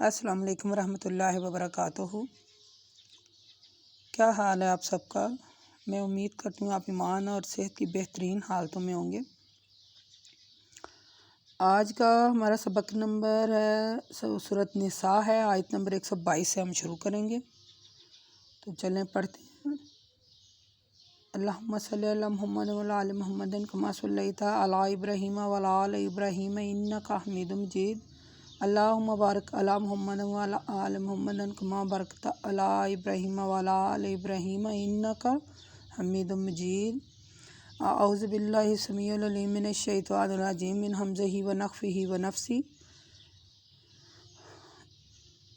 السلام علیکم ورحمۃ اللہ وبرکاتہ۔ کیا حال ہے آپ سب کا؟ میں امید کرتی ہوں آپ ایمان اور صحت کی بہترین حالتوں میں ہوں گے۔ آج کا ہمارا سبق نمبر ہے سورۃ نساء ہے، آیت نمبر 122 سے ہم شروع کریں گے، تو چلیں پڑھتے ہیں۔ اللہم صلی علی محمد وعلی آل محمد کما صلیت علی ابراہیم وعلی آل ابراہیم انک حمید مجید۔ اللہم بارک علی محمد وعلی آل محمد کما بارکت علی ابراہیم وعلی آل ابراہیم انک حمید مجید۔ اعوذ باللہ السمیع العلیم من الشیطان الرجیم من ہمزہ ونفخہ ونفثہ۔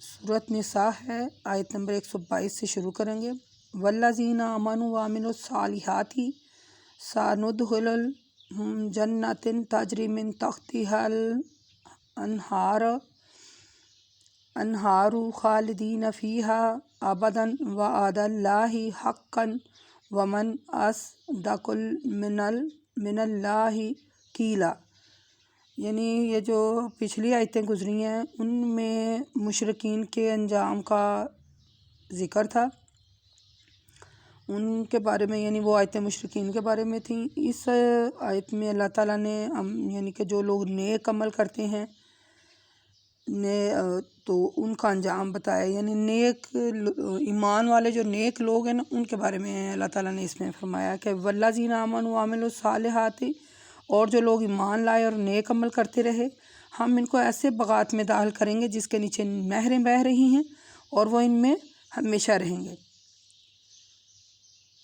سورۃ نساء ہے، آیت نمبر 122 سے شروع کریں گے۔ والذین آمنوا وعملوا الصالحات سندخلهم جنات تجری من تحتها الانہار خالدین فیہا ابدا وعد اللہ حقا ومن اصدق من اللہ قیلا۔ یعنی یہ جو پچھلی آیتیں گزری ہیں ان میں مشرکین کے انجام کا ذکر تھا، ان کے بارے میں، یعنی وہ آیتیں مشرکین کے بارے میں تھیں۔ اس آیت میں اللہ تعالیٰ نے یعنی کہ جو لوگ نیک عمل کرتے ہیں تو ان کا انجام بتایا، یعنی نیک ایمان والے جو نیک لوگ ہیں نا ان کے بارے میں اللہ تعالیٰ نے اس میں فرمایا کہ والذین آمنوا وعملوا الصالحات، اور جو لوگ ایمان لائے اور نیک عمل کرتے رہے، ہم ان کو ایسے باغات میں داخل کریں گے جس کے نیچے نہریں بہہ رہی ہیں اور وہ ان میں ہمیشہ رہیں گے۔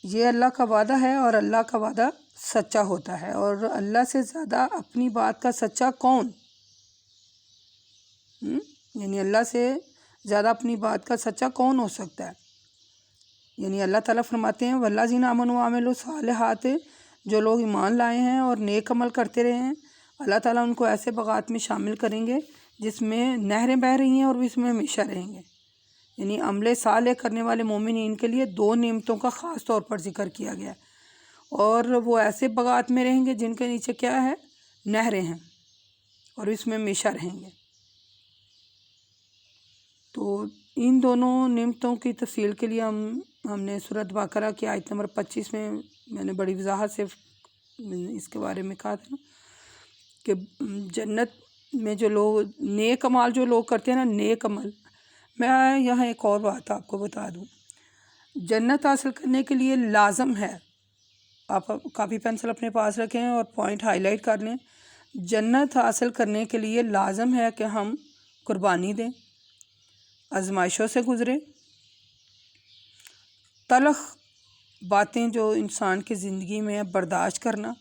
یہ اللہ کا وعدہ ہے اور اللہ کا وعدہ سچا ہوتا ہے، اور اللہ سے زیادہ اپنی بات کا سچا کون؟ یعنی اللہ سے زیادہ اپنی بات کا سچا کون ہو سکتا ہے؟ یعنی اللہ تعالیٰ فرماتے ہیں والذین آمنوا وعملوا الصالحات، جو لوگ ایمان لائے ہیں اور نیک عمل کرتے رہے ہیں، اللہ تعالیٰ ان کو ایسے باغات میں شامل کریں گے جس میں نہریں بہہ رہی ہیں اور اس میں ہمیشہ رہیں گے۔ یعنی عمل صالح کرنے والے مومنین کے لیے دو نعمتوں کا خاص طور پر ذکر کیا گیا ہے، اور وہ ایسے باغات میں رہیں گے جن کے نیچے کیا ہے؟ نہریں ہیں، اور اس میں ہمیشہ رہیں گے۔ تو ان دونوں نعمتوں کی تفصیل کے لیے ہم نے سورۃ بقرہ کی آیت نمبر 25 میں نے بڑی وضاحت سے اس کے بارے میں کہا تھا نا کہ جنت میں جو لوگ نیک عمل جو لوگ کرتے ہیں نا، نیک عمل، میں یہاں ایک اور بات آپ کو بتا دوں، جنت حاصل کرنے کے لیے لازم ہے، آپ کاپی پینسل اپنے پاس رکھیں اور پوائنٹ ہائی لائٹ کر لیں، جنت حاصل کرنے کے لیے لازم ہے کہ ہم قربانی دیں، آزمائشوں سے گزریں، تلخ باتیں جو انسان کی زندگی میں برداشت کرنا،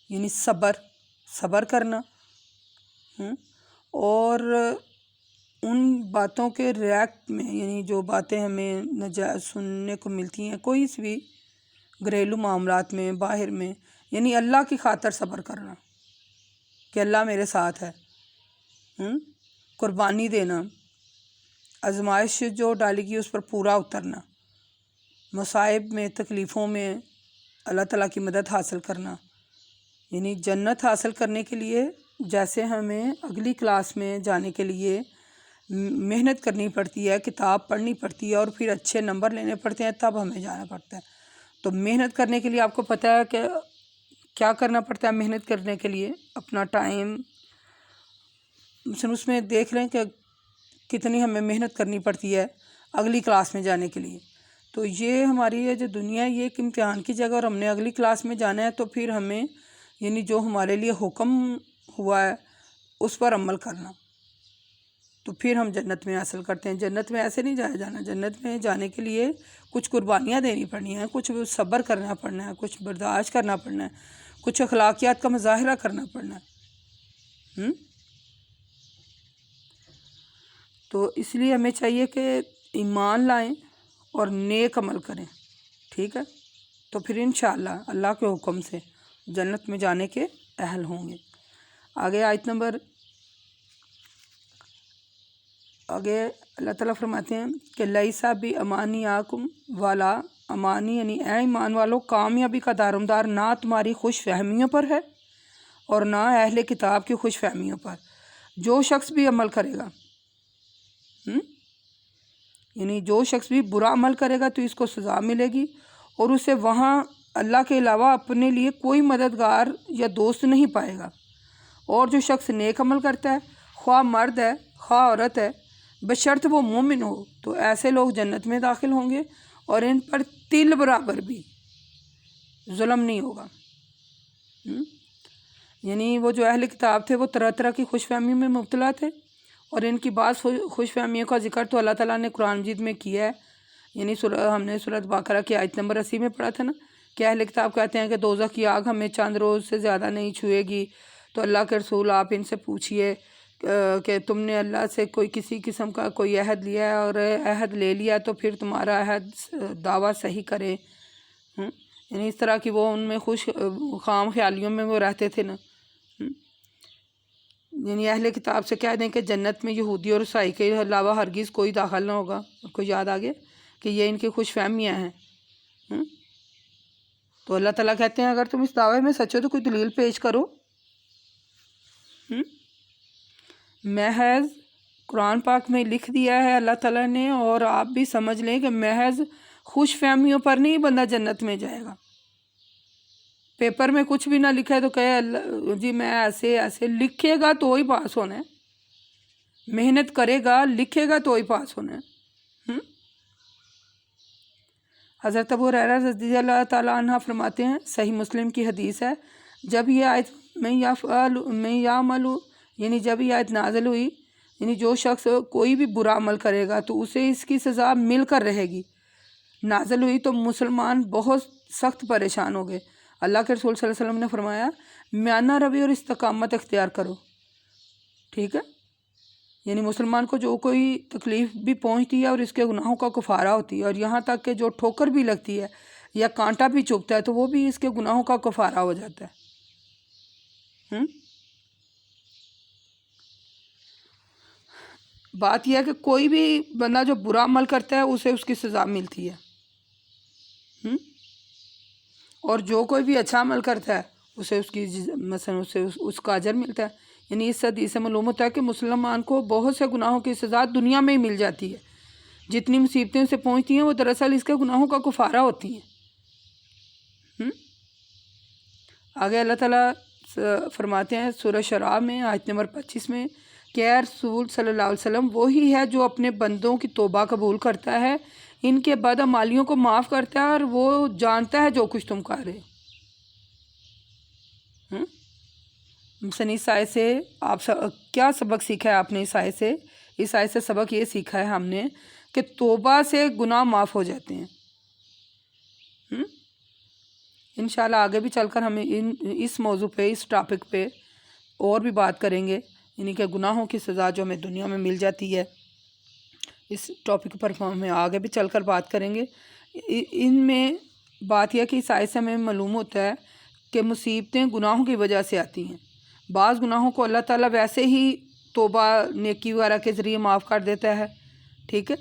یعنی صبر کرنا، اور ان باتوں کے ریاکٹ میں، یعنی جو باتیں ہمیں سننے کو ملتی ہیں کوئی سی بھی گھریلو معاملات میں، باہر میں، یعنی اللہ کی خاطر صبر کرنا کہ اللہ میرے ساتھ ہے، قربانی دینا، آزمائش جو ڈالی گئی اس پر پورا اترنا، مصائب میں، تکلیفوں میں اللہ تعالیٰ کی مدد حاصل کرنا۔ یعنی جنت حاصل کرنے کے لیے جیسے ہمیں اگلی کلاس میں جانے کے لیے محنت کرنی پڑتی ہے، کتاب پڑھنی پڑتی ہے اور پھر اچھے نمبر لینے پڑتے ہیں، تب ہمیں جانا پڑتا ہے۔ تو محنت کرنے کے لیے آپ کو پتہ ہے کہ کیا کرنا پڑتا ہے؟ محنت کرنے کے لیے اپنا ٹائم اس میں دیکھ لیں کہ کتنی ہمیں محنت کرنی پڑتی ہے اگلی کلاس میں جانے کے لیے۔ تو یہ ہماری یہ جو دنیا ہے یہ ایک امتحان کی جگہ، اور ہم نے اگلی کلاس میں جانا ہے، تو پھر ہمیں یعنی جو ہمارے لیے حکم ہوا ہے اس پر عمل کرنا، تو پھر ہم جنت میں حاصل کرتے ہیں۔ جنت میں ایسے نہیں جایا جانا، جنت میں جانے کے لیے کچھ قربانیاں دینی پڑنی ہیں، کچھ صبر کرنا پڑنا ہے، کچھ برداشت کرنا پڑنا ہے، کچھ اخلاقیات کا مظاہرہ کرنا پڑنا ہے۔ تو اس لیے ہمیں چاہیے کہ ایمان لائیں اور نیک عمل کریں، ٹھیک ہے؟ تو پھر انشاءاللہ اللہ کے حکم سے جنت میں جانے کے اہل ہوں گے۔ آگے اللہ تعالیٰ فرماتے ہیں کہ لیسا بھی امانیکم والا امانی، یعنی اے ایمان والو، کامیابی کا دارومدار نہ تمہاری خوش فہمیوں پر ہے اور نہ اہل کتاب کی خوش فہمیوں پر۔ جو شخص بھی عمل کرے گا یعنی جو شخص بھی برا عمل کرے گا تو اس کو سزا ملے گی، اور اسے وہاں اللہ کے علاوہ اپنے لیے کوئی مددگار یا دوست نہیں پائے گا۔ اور جو شخص نیک عمل کرتا ہے، خواہ مرد ہے خواہ عورت ہے، بشرط وہ مومن ہو، تو ایسے لوگ جنت میں داخل ہوں گے اور ان پر تل برابر بھی ظلم نہیں ہوگا۔ یعنی وہ جو اہل کتاب تھے وہ طرح طرح کی خوش فہمی میں مبتلا تھے، اور ان کی بعض خوش فہمیوں کا ذکر تو اللہ تعالیٰ نے قرآن مجید میں کیا ہے۔ یعنی ہم نے سورۃ بقرہ کی آیت نمبر 80 میں پڑھا تھا نا کہ اہل کتاب کہتے ہیں کہ دوزخ کی آگ ہمیں چند روز سے زیادہ نہیں چھوئے گی، تو اللہ کے رسول آپ ان سے پوچھئے کہ تم نے اللہ سے کوئی کسی قسم کا کوئی عہد لیا ہے، اور عہد لے لیا تو پھر تمہارا عہد دعویٰ صحیح کرے۔ یعنی اس طرح کی وہ ان میں خام خیالیوں میں وہ رہتے تھے نا۔ یعنی اہل کتاب سے کہہ دیں کہ جنت میں یہودی اور عیسائی کے علاوہ ہرگز کوئی داخل نہ ہوگا، آپ کو یاد آ گیا کہ یہ ان کی خوش فہمیاں ہیں۔ تو اللہ تعالیٰ کہتے ہیں اگر تم اس دعوے میں سچ ہو تو کوئی دلیل پیش کرو۔ محض قرآن پاک میں لکھ دیا ہے اللہ تعالیٰ نے، اور آپ بھی سمجھ لیں کہ محض خوش فہمیوں پر نہیں بندہ جنت میں جائے گا۔ پیپر میں کچھ بھی نہ لکھا ہے تو کہے اللہ جی میں ایسے ایسے، لکھے گا تو ہی پاس ہونا ہے، محنت کرے گا لکھے گا تو ہی پاس ہونا ہے۔ حضرت ابو ہریرہ رضی اللہ تعالیٰ عنہ فرماتے ہیں، صحیح مسلم کی حدیث ہے، جب یہ آیت میں یعمل یعنی جب یہ آیت نازل ہوئی، یعنی جو شخص کوئی بھی برا عمل کرے گا تو اسے اس کی سزا مل کر رہے گی، نازل ہوئی تو مسلمان بہت سخت پریشان ہو گئے۔ اللہ کے رسول صلی اللہ علیہ وسلم نے فرمایا میانہ روی اور استقامت اختیار کرو، ٹھیک ہے؟ یعنی مسلمان کو جو کوئی تکلیف بھی پہنچتی ہے اور اس کے گناہوں کا کفارہ ہوتی ہے، اور یہاں تک کہ جو ٹھوکر بھی لگتی ہے یا کانٹا بھی چبھتا ہے تو وہ بھی اس کے گناہوں کا کفارہ ہو جاتا ہے۔ بات یہ ہے کہ کوئی بھی بندہ جو برا عمل کرتا ہے اسے اس کی سزا ملتی ہے، اور جو کوئی بھی اچھا عمل کرتا ہے اسے اس کی مثلا اس کا اجر ملتا ہے۔ یعنی اس حدیث سے معلوم ہوتا ہے کہ مسلمان کو بہت سے گناہوں کی سزا دنیا میں ہی مل جاتی ہے، جتنی مصیبتیں اسے پہنچتی ہیں وہ دراصل اس کے گناہوں کا کفارہ ہوتی ہیں۔ آگے اللہ تعالیٰ فرماتے ہیں سورہ شعراء میں آیت نمبر 25 میں کہ اے رسول صلی اللہ علیہ وسلم وہی ہے جو اپنے بندوں کی توبہ قبول کرتا ہے، ان کے بدعمالیوں کو معاف کرتا ہے، اور وہ جانتا ہے جو کچھ تم کر رہے ہو۔ مثلا اس آیت سے آپ کیا سبق سیکھا ہے آپ نے؟ اس آیت سے سبق یہ سیکھا ہے ہم نے کہ توبہ سے گناہ معاف ہو جاتے ہیں۔ انشاءاللہ آگے بھی چل کر ہم اس موضوع پہ، اس ٹاپک پہ اور بھی بات کریں گے، یعنی کہ گناہوں کی سزا جو ہمیں دنیا میں مل جاتی ہے، اس ٹاپک پر ہمیں آگے بھی چل کر بات کریں گے۔ ان میں بات یہ کہ اس آیت سے ہمیں معلوم ہوتا ہے کہ مصیبتیں گناہوں کی وجہ سے آتی ہیں۔ بعض گناہوں کو اللہ تعالیٰ ویسے ہی توبہ نیکی وغیرہ کے ذریعے معاف کر دیتا ہے، ٹھیک ہے؟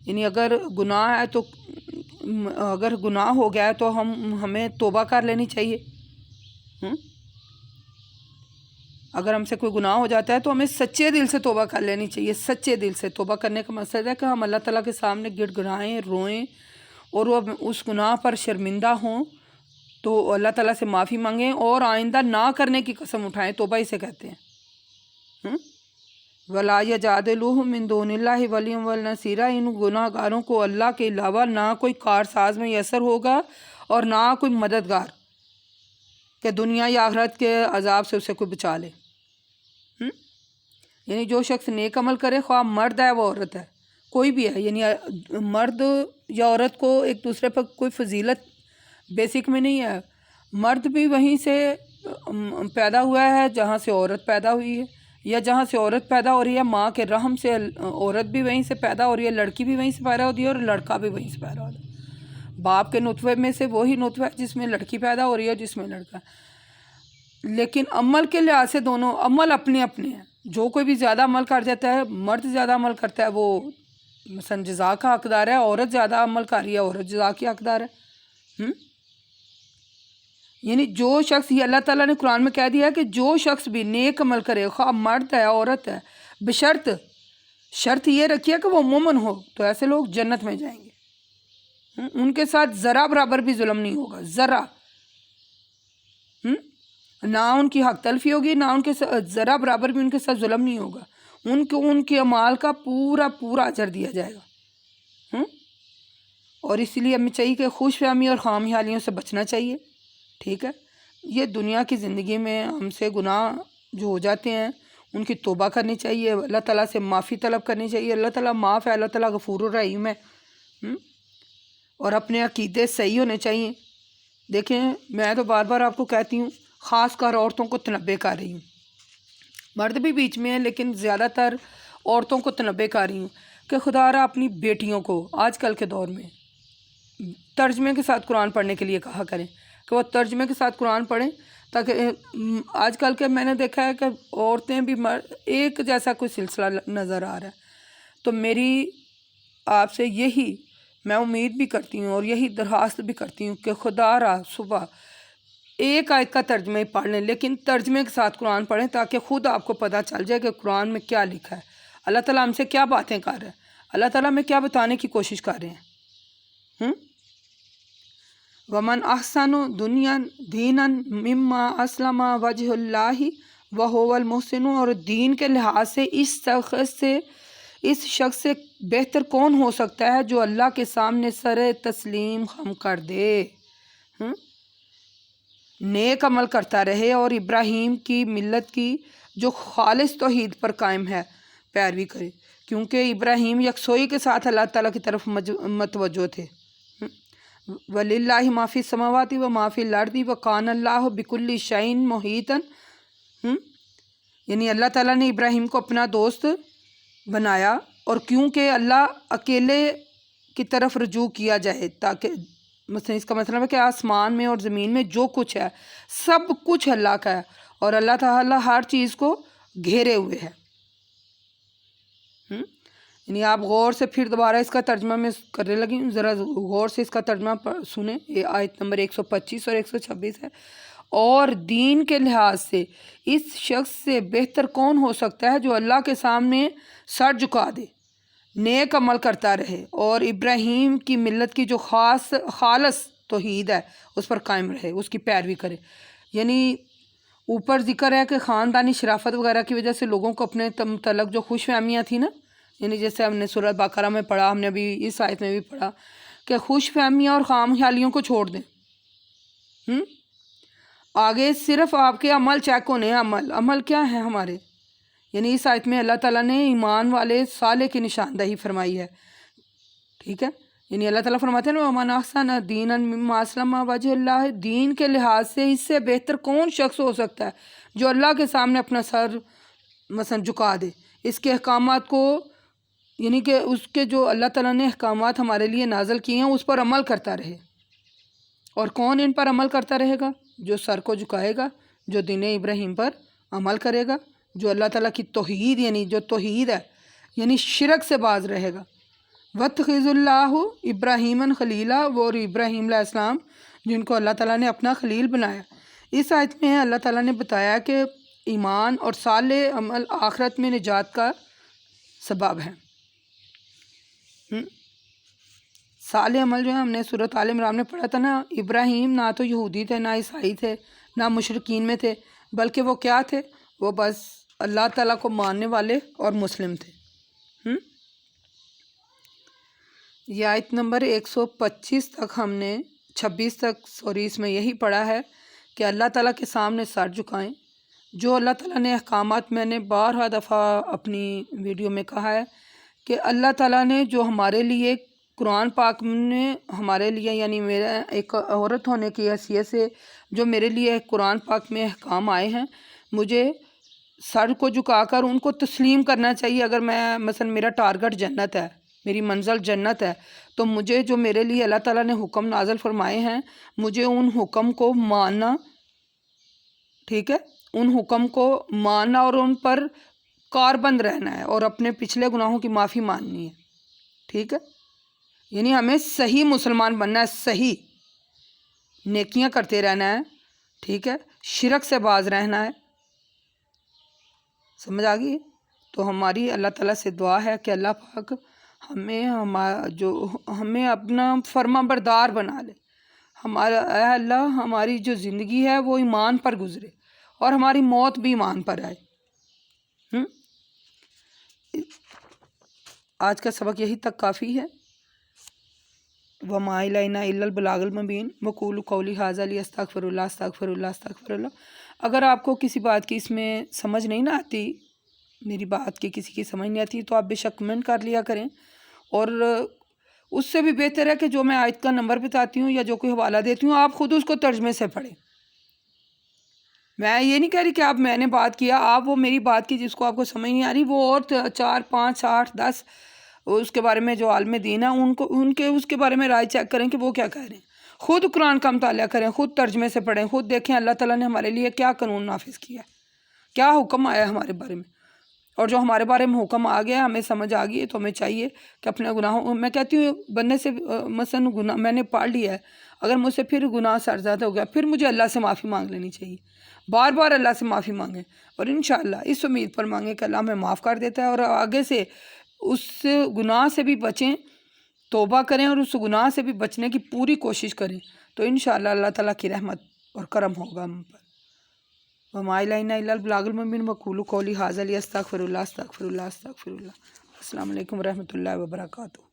یعنی اگر گناہ ہے تو اگر گناہ ہو گیا ہے تو ہمیں توبہ کر لینی چاہیے۔ اگر ہم سے کوئی گناہ ہو جاتا ہے تو ہمیں سچے دل سے توبہ کر لینی چاہیے۔ سچے دل سے توبہ کرنے کا مقصد ہے کہ ہم اللہ تعالیٰ کے سامنے گڑ گڑائیں، روئیں، اور وہ اس گناہ پر شرمندہ ہوں تو اللہ تعالیٰ سے معافی مانگیں اور آئندہ نہ کرنے کی قسم اٹھائیں، توبہ اسے کہتے ہیں۔ وَلَا يَجْعَلُوهُ مِن دُونِ اللَّهِ وَلِيًّا وَلَا نَصِيرًا، ان گناہ گاروں کو اللہ کے علاوہ نہ کوئی کارساز میسر ہوگا اور نہ کوئی مددگار کہ دنیا یا آخرت کے عذاب سے اسے کوئی بچا لے۔ یعنی جو شخص نیک عمل کرے، خواہ مرد ہے وہ عورت ہے، کوئی بھی ہے، یعنی مرد یا عورت کو ایک دوسرے پر کوئی فضیلت بیسک میں نہیں ہے۔ مرد بھی وہیں سے پیدا ہوا ہے جہاں سے عورت پیدا ہوئی ہے، یا جہاں سے عورت پیدا ہو رہی ہے ماں کے رحم سے عورت بھی وہیں سے پیدا ہو رہی ہے، لڑکی بھی وہیں سے پیدا ہوتی ہے اور لڑکا بھی وہیں سے پیدا ہو رہا ہے۔ باپ کے نطفے میں سے وہی نطفہ ہے جس میں لڑکی پیدا ہو رہی ہے جس میں لڑکا ہے، لیکن عمل کے لحاظ سے دونوں عمل اپنے اپنے ہیں۔ جو کوئی بھی زیادہ عمل کر جاتا ہے، مرد زیادہ عمل کرتا ہے وہ مثلا جزا کا حقدار ہے، عورت زیادہ عمل کر رہی ہے عورت جزا کی حقدار ہے۔ یعنی جو شخص، یہ اللہ تعالیٰ نے قرآن میں کہہ دیا ہے کہ جو شخص بھی نیک عمل کرے، خواہ مرد ہے عورت ہے، بشرط شرط یہ رکھیے کہ وہ مومن ہو تو ایسے لوگ جنت میں جائیں گے، ان کے ساتھ ذرا برابر بھی ظلم نہیں ہوگا، ذرا، نہ ان کی حق تلفی ہوگی، نہ ان کے ساتھ ذرا برابر بھی ان کے ساتھ ظلم نہیں ہوگا، ان کے اعمال کا پورا پورا اجر دیا جائے گا۔ اور اس لیے ہمیں چاہیے کہ خوش فہمی اور خام خیالیوں سے بچنا چاہیے، ٹھیک ہے۔ یہ دنیا کی زندگی میں ہم سے گناہ جو ہو جاتے ہیں ان کی توبہ کرنی چاہیے، اللہ تعالیٰ سے معافی طلب کرنی چاہیے، اللہ تعالیٰ معاف ہے، اللہ تعالیٰ غفور الرحیم ہے، اور اپنے عقیدے صحیح ہونے چاہیے۔ دیکھیں میں تو بار بار آپ کو کہتی ہوں، خاص کر عورتوں کو تنبیہ کر رہی ہوں، مرد بھی بیچ میں ہیں لیکن زیادہ تر عورتوں کو تنبیہ کر رہی ہوں کہ خدا را اپنی بیٹیوں کو آج کل کے دور میں ترجمے کے ساتھ قرآن پڑھنے کے لیے کہا کریں، کہ وہ ترجمے کے ساتھ قرآن پڑھیں، تاکہ آج کل کے میں نے دیکھا ہے کہ عورتیں بھی ایک جیسا کوئی سلسلہ نظر آ رہا ہے۔ تو میری آپ سے یہی میں امید بھی کرتی ہوں اور یہی درخواست بھی کرتی ہوں کہ خدا را صبح ایک آیت کا ترجمہ ہی پڑھ لیں، لیکن ترجمے کے ساتھ قرآن پڑھیں تاکہ خود آپ کو پتہ چل جائے کہ قرآن میں کیا لکھا ہے، اللہ تعالیٰ ہم سے کیا باتیں کر رہے ہیں، اللہ تعالیٰ ہمیں کیا بتانے کی کوشش کر رہے ہیں۔ ومن احسن دنیا دینا مما اسلم وجہ اللہ وہو المحسن، اور دین کے لحاظ سے اس شخص سے بہتر کون ہو سکتا ہے جو اللہ کے سامنے سر تسلیم خم کر دے، نیک عمل کرتا رہے اور ابراہیم کی ملت کی جو خالص توحید پر قائم ہے پیروی کرے، کیونکہ ابراہیم یکسوئی کے ساتھ اللہ تعالیٰ کی طرف متوجہ تھے۔ وَلِلَّهِ مَا فِي السَّمَاوَاتِ وَمَا فِي الْأَرْضِ وَكَانَ اللَّهُ بِكُلِّ شَيْءٍ مُحِيطًا، یعنی اللہ تعالیٰ نے ابراہیم کو اپنا دوست بنایا، اور کیونکہ اللہ اکیلے کی طرف رجوع کیا جائے، تاکہ مثلا اس کا مطلب ہے کہ آسمان میں اور زمین میں جو کچھ ہے سب کچھ اللہ کا ہے، اور اللہ تعالیٰ ہر چیز کو گھیرے ہوئے ہے۔ یعنی آپ غور سے پھر دوبارہ اس کا ترجمہ میں کرنے لگی ہوں، ذرا غور سے اس کا ترجمہ سنیں، یہ آیت نمبر 125 اور 126 ہے۔ اور دین کے لحاظ سے اس شخص سے بہتر کون ہو سکتا ہے جو اللہ کے سامنے سر جھکا دے، نیک عمل کرتا رہے اور ابراہیم کی ملت کی جو خالص توحید ہے اس پر قائم رہے، اس کی پیروی کرے۔ یعنی اوپر ذکر ہے کہ خاندانی شرافت وغیرہ کی وجہ سے لوگوں کو اپنے متعلق جو خوش فہمیاں تھیں نا، یعنی جیسے ہم نے سورۃ بقرہ میں پڑھا، ہم نے ابھی اس آیت میں بھی پڑھا کہ خوش فہمیاں اور خام خیالیوں کو چھوڑ دیں، آگے صرف آپ کے عمل چیک ہونے ہیں۔ عمل کیا ہے ہمارے، یعنی اس آیت میں اللہ تعالیٰ نے ایمان والے صالح کی نشاندہی فرمائی ہے، ٹھیک ہے۔ یعنی اللہ تعالیٰ فرماتے ہیں نا وَمَنْ أَحْسَنَ دِينًا مِمَّا أَسْلَمَ وَجْهَ اللَّهِ، دین کے لحاظ سے اس سے بہتر کون شخص ہو سکتا ہے جو اللہ کے سامنے اپنا سر مثلا جھکا دے، اس کے احکامات کو، یعنی کہ اس کے جو اللہ تعالیٰ نے احکامات ہمارے لیے نازل کیے ہیں اس پر عمل کرتا رہے۔ اور کون ان پر عمل کرتا رہے گا؟ جو سر کو جھکائے گا، جو دین ابراہیم پر عمل کرے گا، جو اللہ تعالیٰ کی توحید یعنی جو توحید ہے یعنی شرک سے باز رہے گا۔ وَاتَّخَذَ اللَّهُ ابراہیم خلیلا، وہ اور ابراہیم علیہ السلام جن کو اللہ تعالیٰ نے اپنا خلیل بنایا۔ اس آیت میں اللہ تعالیٰ نے بتایا کہ ایمان اور صالح عمل آخرت میں نجات کا سبب ہے۔ صالح عمل جو ہے ہم نے سورۃ آل عمران میں پڑھا تھا نا، ابراہیم نہ تو یہودی تھے، نہ عیسائی تھے، نہ مشرکین میں تھے، بلکہ وہ کیا تھے؟ وہ بس اللہ تعالیٰ کو ماننے والے اور مسلم تھے۔ یہ آیت نمبر 125 تک ہم نے 26 تک اس میں یہی پڑھا ہے کہ اللہ تعالیٰ کے سامنے سر جھکائیں۔ جو اللہ تعالیٰ نے احکامات، میں نے بارہا دفعہ اپنی ویڈیو میں کہا ہے کہ اللہ تعالیٰ نے جو ہمارے لیے قرآن پاک نے ہمارے لیے، یعنی میرا ایک عورت ہونے کی حیثیت سے جو میرے لیے قرآن پاک میں احکام آئے ہیں، مجھے سر کو جھکا کر ان کو تسلیم کرنا چاہیے۔ اگر میں مثلا میرا ٹارگٹ جنت ہے، میری منزل جنت ہے، تو مجھے جو میرے لیے اللہ تعالیٰ نے حکم نازل فرمائے ہیں مجھے ان حکم کو ماننا، ٹھیک ہے، ان حکم کو ماننا اور ان پر کاربند رہنا ہے اور اپنے پچھلے گناہوں کی معافی ماننی ہے، ٹھیک ہے۔ یعنی ہمیں صحیح مسلمان بننا ہے، صحیح نیکیاں کرتے رہنا ہے، ٹھیک ہے، شرک سے باز رہنا ہے، سمجھ آ گئی؟ تو ہماری اللہ تعالیٰ سے دعا ہے کہ اللہ پاک ہمیں اپنا فرما بردار بنا لے. اے اللہ ہماری جو زندگی ہے وہ ایمان پر گزرے اور ہماری موت بھی ایمان پر آئے. آج کا سبق یہی تک کافی ہے. وَمَا إِلَيْنَا إِلَّا الْبَلَاغُ الْمُبِينُ وَقُولُوا قَوْلِي هَٰذَا لِي أَسْتَغْفِرُ اللَّهَ أَسْتَغْفِرُ اللَّهَ أَسْتَغْفِرُ اللَّهَ. اگر آپ کو کسی بات کی اس میں سمجھ نہیں نہ آتی، میری بات کی کسی کی سمجھ نہیں آتی، تو آپ بے شک کمنٹ کر لیا کریں. اور اس سے بھی بہتر ہے کہ جو میں آیت کا نمبر بتاتی ہوں یا جو کوئی حوالہ دیتی ہوں، آپ خود اس کو ترجمے سے پڑھیں. میں یہ نہیں کہہ رہی کہ میں نے بات کیا، آپ وہ میری بات کی جس کو آپ کو سمجھ نہیں آ رہی، وہ اور 4 5 8 10 اس کے بارے میں جو عالم دین ہے ان کے اس کے بارے میں رائے چیک کریں کہ وہ کیا کہہ رہے ہیں. خود قرآن کا مطالعہ کریں، خود ترجمے سے پڑھیں، خود دیکھیں اللہ تعالیٰ نے ہمارے لیے کیا قانون نافذ کیا ہے، کیا حکم آیا ہے ہمارے بارے میں. اور جو ہمارے بارے میں حکم آ گیا، ہمیں سمجھ آ گئی ہے، تو ہمیں چاہیے کہ اپنے گناہوں، میں کہتی ہوں بندے سے مثلاً گناہ میں نے پڑھ لیا ہے، اگر مجھ سے پھر گناہ سرزاد ہو گیا، پھر مجھے اللہ سے معافی مانگ لینی چاہیے. بار بار اللہ سے معافی مانگیں، اور انشاءاللہ اس امید پر مانگیں کہ اللہ ہمیں معاف کر دیتا ہے، اور آگے سے اس گناہ سے بھی بچیں، توبہ کریں اور اس گناہ سے بھی بچنے کی پوری کوشش کریں، تو انشاءاللہ اللہ تعالیٰ کی رحمت اور کرم ہوگا ہم پر. وَمَا إِلَيْنَا إِلَّا الْبَلَاغُ الْمُبِينُ وَقُولُوا قَوْلِي هَٰذَا لِي أَسْتَغْفِرُ اللَّهَ أَسْتَغْفِرُ اللَّهَ أَسْتَغْفِرُ اللَّهَ. السلام علیکم ورحمۃ اللہ وبرکاتہ.